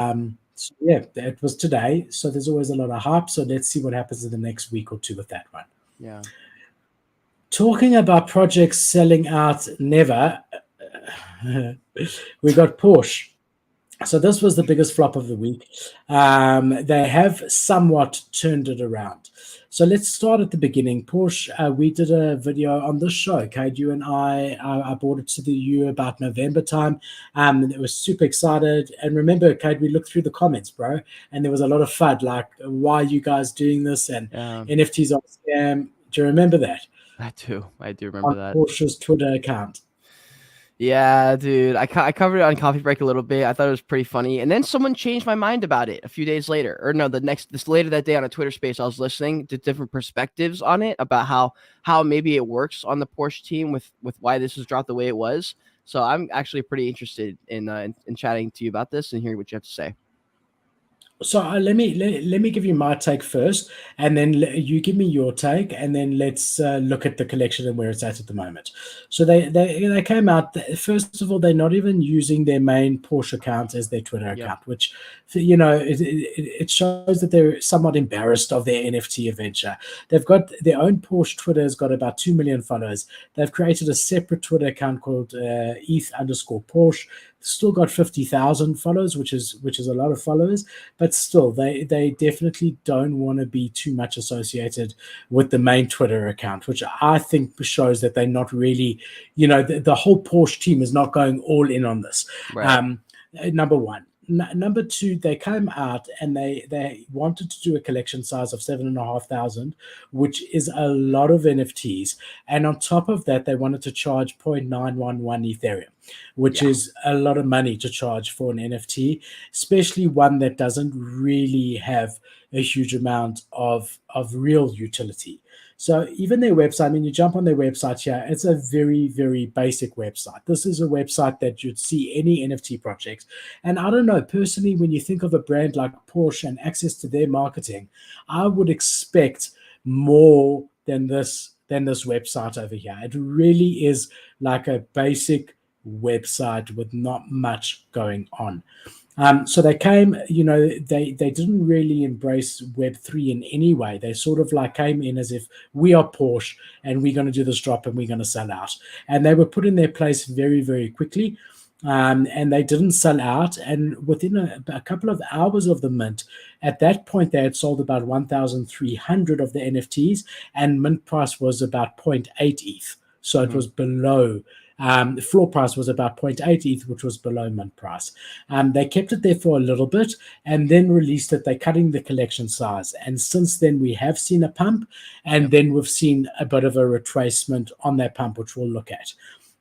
So yeah, it was today. So there's always a lot of hype. So let's see what happens in the next week or two with that one. Yeah. Talking about projects selling out never, we got Porsche. So this was the biggest flop of the week. They have somewhat turned it around. So let's start at the beginning. Porsche, we did a video on this show, Kate. You and I brought it to the U about November time. It was super excited. And remember, Kate, we looked through the comments, bro, and there was a lot of FUD, like, why are you guys doing this? And NFTs are a scam. Do you remember that? I do remember On that. Porsche's Twitter account. Yeah, dude. I covered it on Coffee Break a little bit. I thought it was pretty funny. And then someone changed my mind about it a few days later. Or no, later that day on a Twitter space, I was listening to different perspectives on it about how maybe it works on the Porsche team with why this was dropped the way it was. So I'm actually pretty interested in chatting to you about this and hearing what you have to say. So let me give you my take first, and then you give me your take, and then let's look at the collection and where it's at the moment. So they came out. First of all, they're not even using their main Porsche account as their Twitter account, which it shows that they're somewhat embarrassed of their NFT adventure. They've got their own Porsche Twitter has got about 2 million followers. They've created a separate Twitter account called ETH_Porsche. Still got 50,000 followers, which is a lot of followers, but still they definitely don't want to be too much associated with the main Twitter account, which I think shows that they're not really, the whole Porsche team is not going all in on this. Right. Number one. Number two, they came out and they wanted to do a collection size of 7,500, which is a lot of NFTs. And on top of that, they wanted to charge 0.911 Ethereum, which is a lot of money to charge for an NFT, especially one that doesn't really have a huge amount of real utility. So even their website, you jump on their website here, it's a very, very basic website. This is a website that you'd see any NFT projects. And I don't know, personally, when you think of a brand like Porsche and access to their marketing, I would expect more than this website over here. It really is like a basic website with not much going on. So they came, they didn't really embrace Web3 in any way. They sort of like came in as if we are Porsche and we're going to do this drop and we're going to sell out. And they were put in their place very, very quickly. And they didn't sell out. And within a couple of hours of the mint, at that point, they had sold about 1,300 of the NFTs, and mint price was about 0.8 ETH. So it was below. The floor price was about 0.8 ETH, which was below mint price. They kept it there for a little bit and then released it. They're cutting the collection size. And since then, we have seen a pump, and then we've seen a bit of a retracement on that pump, which we'll look at.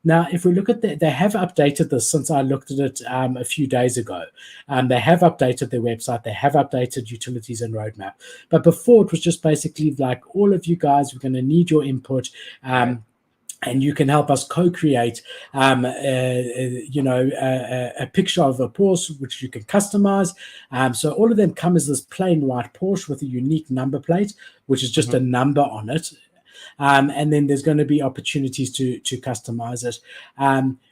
Now, if we look at they have updated this since I looked at it a few days ago. They have updated their website. They have updated utilities and roadmap. But before, it was just basically like, all of you guys, we're going to need your input. And you can help us co-create, a picture of a Porsche, which you can customize. So all of them come as this plain white Porsche with a unique number plate, which is just a number on it. And then there's going to be opportunities to customize it.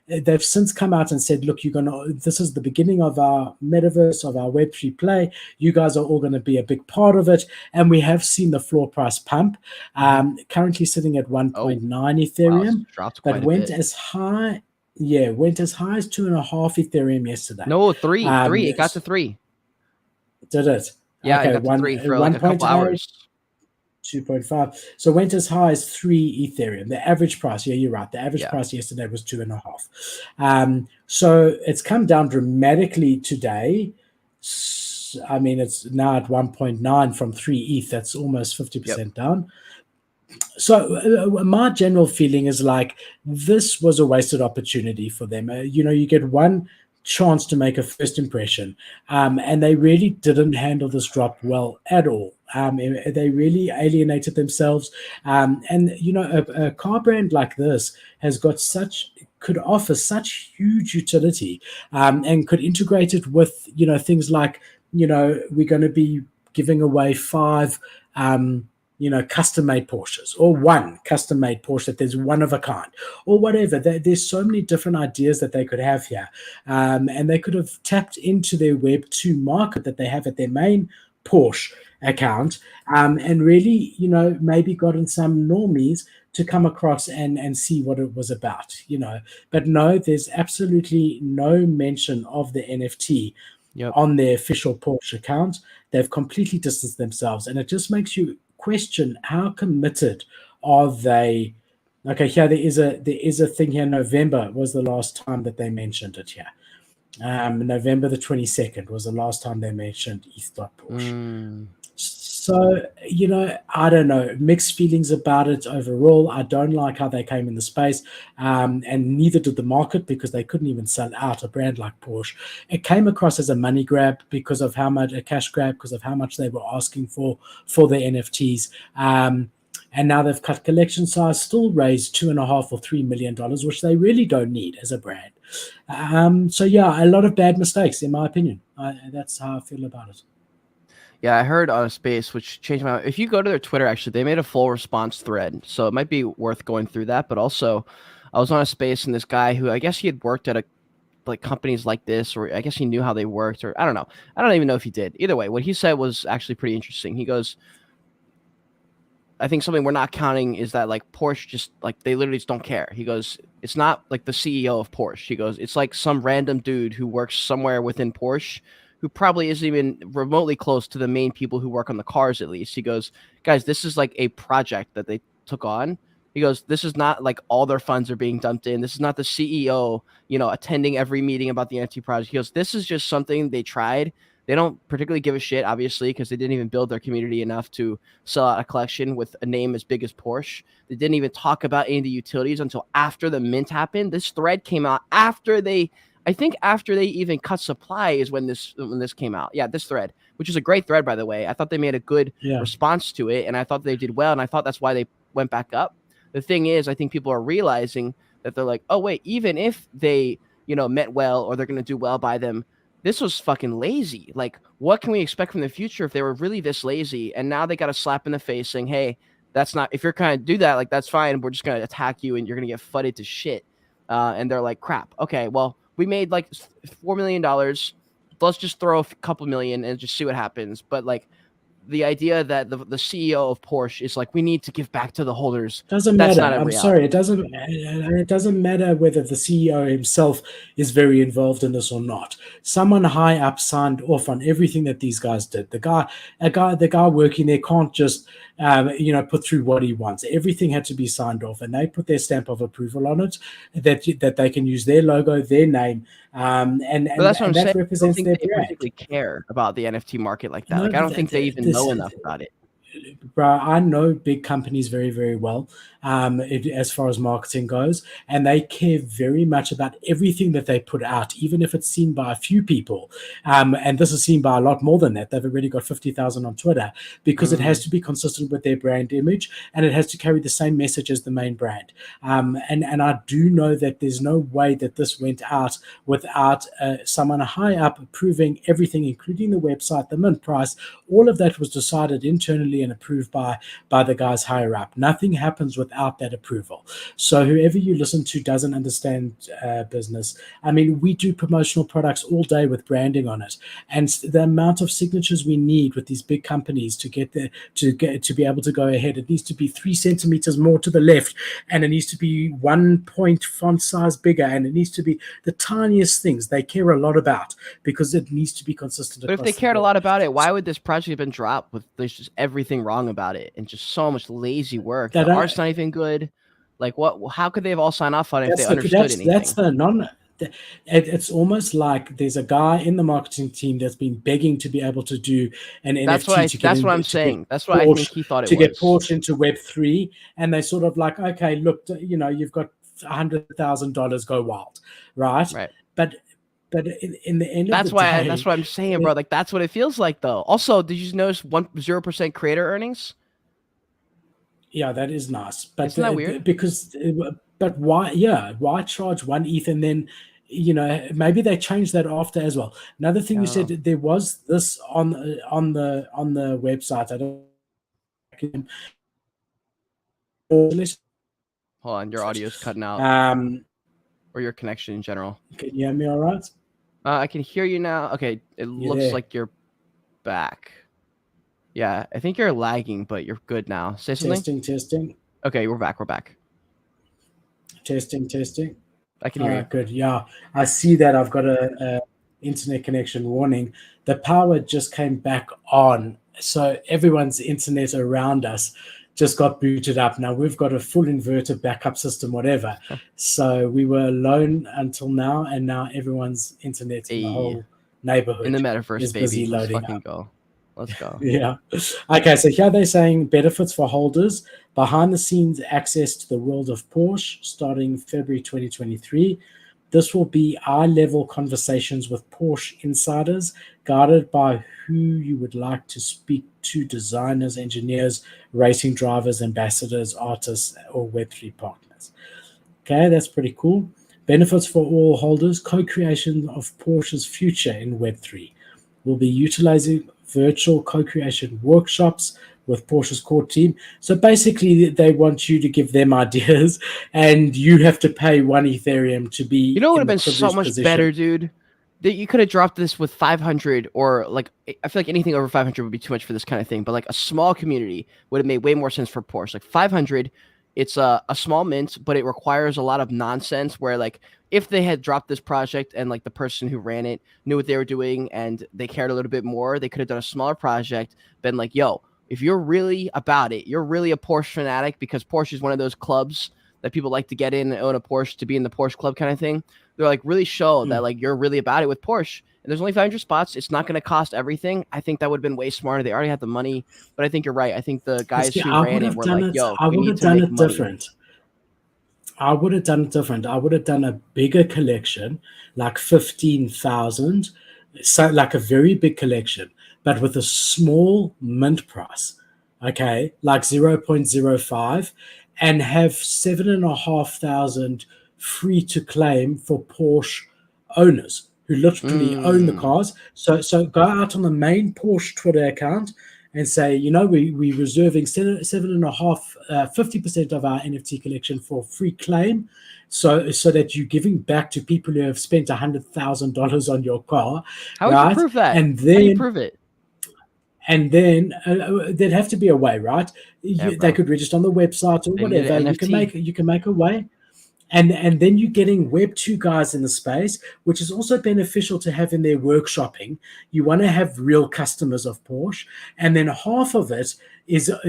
They've since come out and said, look, this is the beginning of our metaverse, of our Web3 play. You guys are all going to be a big part of it. And we have seen the floor price pump, currently sitting at 1.9 Ethereum, but went as high. Yeah, went as high as 2.5 Ethereum yesterday. No, three. It got to 3. Did it? Yeah, okay, it got to 3 for like a couple hours. 2.5. So went as high as 3 Ethereum. The average price, you're right. The average price yesterday was 2.5. So it's come down dramatically today. It's now at 1.9 from 3 ETH. That's almost 50% down. So my general feeling is like, this was a wasted opportunity for them. You get one chance to make a first impression, and they really didn't handle this drop well at all. They really alienated themselves, and a car brand like this could offer such huge utility, and could integrate it with things like we're going to be giving away 5 custom-made Porsches, or one custom-made Porsche that there's one of a kind, or whatever. There's so many different ideas that they could have here, and they could have tapped into their Web2 market that they have at their main Porsche account, and really, maybe gotten some normies to come across and see what it was about. But no, there's absolutely no mention of the NFT Yep. on their official Porsche account. They've completely distanced themselves, and it just makes you question how committed are they. Okay, here there is a thing here. November was the last time that they mentioned it here. November the 22nd was the last time they mentioned ETH.Porsche. So, I don't know, mixed feelings about it overall. I don't like how they came in the space, and neither did the market, because they couldn't even sell out a brand like Porsche. It came across as a money grab because of how much, a cash grab, because of how much they were asking for the NFTs. And now they've cut collection size, still raised $2.5 or $3 million, which they really don't need as a brand. So yeah, a lot of bad mistakes, in my opinion. That's how I feel about it. Yeah, I heard on a space, which changed my mind. If you go to their Twitter, actually, they made a full response thread. So it might be worth going through that. But also, I was on a space, and this guy who I guess he had worked at companies like this, or I guess he knew how they worked, or I don't know. I don't even know if he did. Either way, what he said was actually pretty interesting. He goes, I think something we're not counting is that like Porsche just like they literally just don't care. He goes, it's not like the CEO of Porsche. He goes, it's like some random dude who works somewhere within Porsche who probably isn't even remotely close to the main people who work on the cars, at least. He goes, guys, this is like a project that they took on. He goes, this is not like all their funds are being dumped in. This is not the CEO, attending every meeting about the NFT project. He goes, this is just something they tried. They don't particularly give a shit, obviously, because they didn't even build their community enough to sell out a collection with a name as big as Porsche. They didn't even talk about any of the utilities until after the mint happened. This thread came out after they even cut supply is when this came out. Yeah, this thread, which is a great thread, by the way. I thought they made a good response to it, and I thought they did well, and I thought that's why they went back up. The thing is, I think people are realizing that they're like, oh, wait, even if they, meant well or they're going to do well by them, this was fucking lazy. Like, what can we expect from the future if they were really this lazy? And now they got a slap in the face saying, hey, that's not, if you're going to do that, like, that's fine. We're just going to attack you and you're going to get fudded to shit. And they're like, crap. Okay, well, we made like $4 million. Let's just throw a couple million and just see what happens. But like the idea that the CEO of Porsche is like, we need to give back to the holders. Doesn't That's matter. not a I'm reality. sorry. It doesn't matter whether the CEO himself is very involved in this or not. Someone high up signed off on everything that these guys did. The guy working there can't just put through what he wants. Everything had to be signed off, and they put their stamp of approval on it. That they can use their logo, their name, and that's what I'm that saying. represents I don't their think they brand. particularly care about the NFT market like that. No, Like, I don't think they even know enough about it. Bro, I know big companies very, very well, as far as marketing goes, and they care very much about everything that they put out, even if it's seen by a few people. And this is seen by a lot more than that. They've already got 50,000 on Twitter, because it has to be consistent with their brand image, and it has to carry the same message as the main brand. And I do know that there's no way that this went out without someone high up approving everything, including the website, the mint price. All of that was decided internally and approved by the guys higher up. Nothing happens without that approval. So whoever you listen to doesn't understand business. I mean, we do promotional products all day with branding on it, and the amount of signatures we need with these big companies to get there, to be able to go ahead, it needs to be 3 centimeters more to the left, and it needs to be 1 point font size bigger, and it needs to be the tiniest things they care a lot about, because it needs to be consistent. But if they cared a lot about it, why would this project have been dropped with there's just everything wrong about it and just so much lazy work? The art's not even good. Like, what? How could they have all signed off on it if they understood anything? That's the non. It's almost like there's a guy in the marketing team that's been begging to be able to do an NFT. That's what I'm saying. That's what I think he thought it was. To get Porsche into Web3, and they sort of like, okay, look, you've got $100,000, go wild, right? Right. But in the end, that's why that's what I'm saying, bro. Like, that's what it feels like, though. Also, did you notice 0% creator earnings? Yeah, that is nice, but isn't that weird? But why? Yeah, why charge 1 ETH and then maybe they changed that after as well. Another thing you said, there was this on the website. I don't Hold on, your audio's cutting out, or your connection in general. Can you hear me all right? I can hear you now. Okay, it looks like you're back. Yeah, I think you're lagging, but you're good now. Say something. Testing. Okay, we're back. Testing. I can hear you. Good. Yeah, I see that I've got a internet connection warning. The power just came back on, so everyone's internet around us just got booted up. Now we've got a full inverter backup system, whatever. So we were alone until now, and now everyone's internet in the whole neighborhood in the metaverse is baby. busy loading. Let's fucking go. Let's go. Yeah. Okay, so here they're saying benefits for holders, behind the scenes access to the world of Porsche starting February 2023. This will be eye-level conversations with Porsche insiders, guided by who you would like to speak to: designers, engineers, racing drivers, ambassadors, artists, or Web3 partners. Okay, that's pretty cool. Benefits for all holders: co-creation of Porsche's future in Web3. We'll be utilizing virtual co-creation workshops with Porsche's core team. So basically, they want you to give them ideas, and you have to pay 1 Ethereum to be. You know what would have been so much better, dude? That you could have dropped this with 500, or like, I feel like anything over 500 would be too much for this kind of thing. But like a small community would have made way more sense for Porsche. Like 500, it's a small mint, but it requires a lot of nonsense. Where like if they had dropped this project and like the person who ran it knew what they were doing and they cared a little bit more, they could have done a smaller project. Been like, yo, if you're really about it, you're really a Porsche fanatic, because Porsche is one of those clubs that people like to get in and own a Porsche to be in the Porsche club kind of thing. They're like, really show that like you're really about it with Porsche. And there's only 500 spots. It's not going to cost everything. I think that would have been way smarter. They already had the money, but I think you're right. I think the guys who ran it were like, yo, I would have done it money. different. I would have done it different. I would have done a bigger collection, like 15,000, so like a very big collection, but with a small mint price, okay, like 0.05, and have 7,500 free to claim for Porsche owners who literally own the cars. So go out on the main Porsche Twitter account and say, you know, we're reserving 50% of our NFT collection for free claim, so that you're giving back to people who have spent $100,000 on your car. How would you prove that? And then, how do you prove it? And then there'd have to be a way, right? They could register on the website or whatever. You can make a way. And then you're getting Web 2 guys in the space, which is also beneficial to have in their workshopping. You want to have real customers of Porsche. And then half of it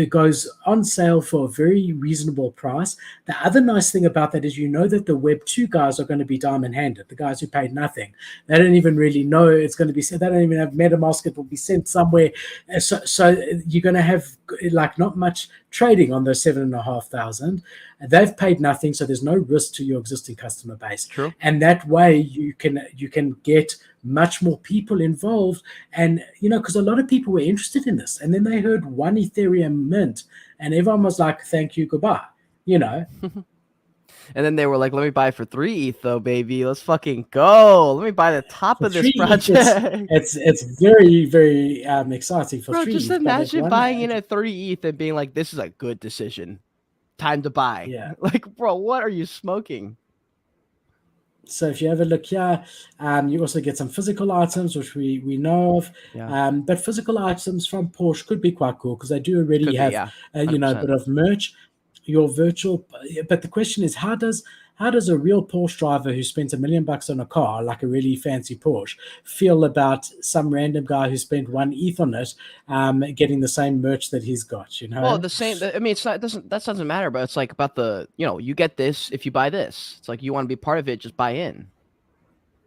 goes on sale for a very reasonable price. The other nice thing about that is you know that the Web 2 guys are going to be diamond-handed, the guys who paid nothing. They don't even really know it's going to be sent. They don't even have MetaMask. It will be sent somewhere. So you're going to have like not much trading on those 7,500. They've paid nothing, so there's no risk to your existing customer base. True. And that way you can get much more people involved. And you know, because a lot of people were interested in this, and then they heard 1 Ethereum mint, and everyone was like, "Thank you, goodbye." You know. And then they were like, "Let me buy for 3 ETH, though, baby. Let's fucking go. Let me buy the top of this project." It's very, very exciting for 3 ETH. Just imagine buying in at 3 ETH and being like, "This is a good decision. Time to buy." Yeah. Like, bro, what are you smoking? So if you have a look here, you also get some physical items, which we know of. Yeah. But physical items from Porsche could be quite cool because they do already have a bit of merch. Your virtual, but the question is, how does a real Porsche driver who spent $1 million on a car, like a really fancy Porsche, feel about some random guy who spent 1 ETH on it, getting the same merch that he's got? You know, well, the same. I mean, that doesn't matter, but it's like about the, you get this if you buy this. It's like you want to be part of it, just buy in.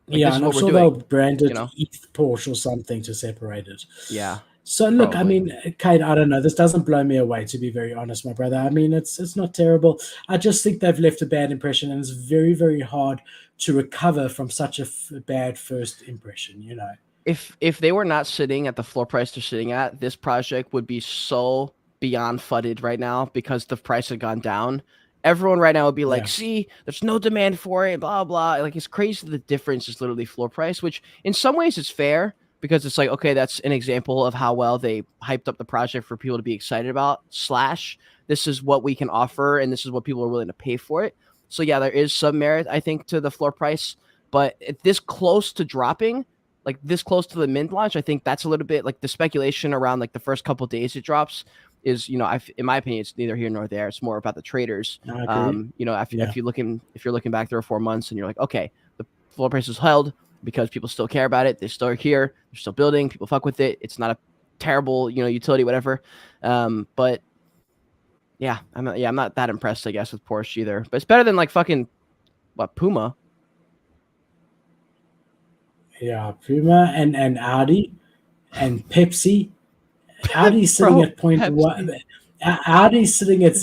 Like, yeah, and I'm sure they'll brand it ETH Porsche or something to separate it. Yeah. So look, I mean, Kate, I don't know. This doesn't blow me away, to be very honest, my brother. I mean, it's not terrible. I just think they've left a bad impression, and it's very, very hard to recover from such a bad first impression. You know, if they were not sitting at the floor price they're sitting at, this project would be so beyond fudded right now because the price had gone down. Everyone right now would be like, "See, there's no demand for it, blah blah." Like, it's crazy. The difference is literally floor price, which in some ways is fair. because it's like, okay, that's an example of how well they hyped up the project for people to be excited about. Slash, this is what we can offer, and this is what people are willing to pay for it. So yeah, there is some merit, I think, to the floor price, but at this close to dropping, like this close to the mint launch, I think that's a little bit like the speculation around like the first couple days it drops is, you know, in my opinion, it's neither here nor there. It's more about the traders. I agree. You know, Yeah. if you're looking back 3 or 4 months and you're like, okay, the floor price is held because people still care about it. They're still here. They're still building. People fuck with it. It's not a terrible, you know, utility, whatever. But yeah, I'm not that impressed, I guess, with Porsche either. But it's better than like fucking Puma. Yeah, Puma and Audi and Pepsi. Audi's sitting Bro, at point Pepsi. one. Audi's sitting at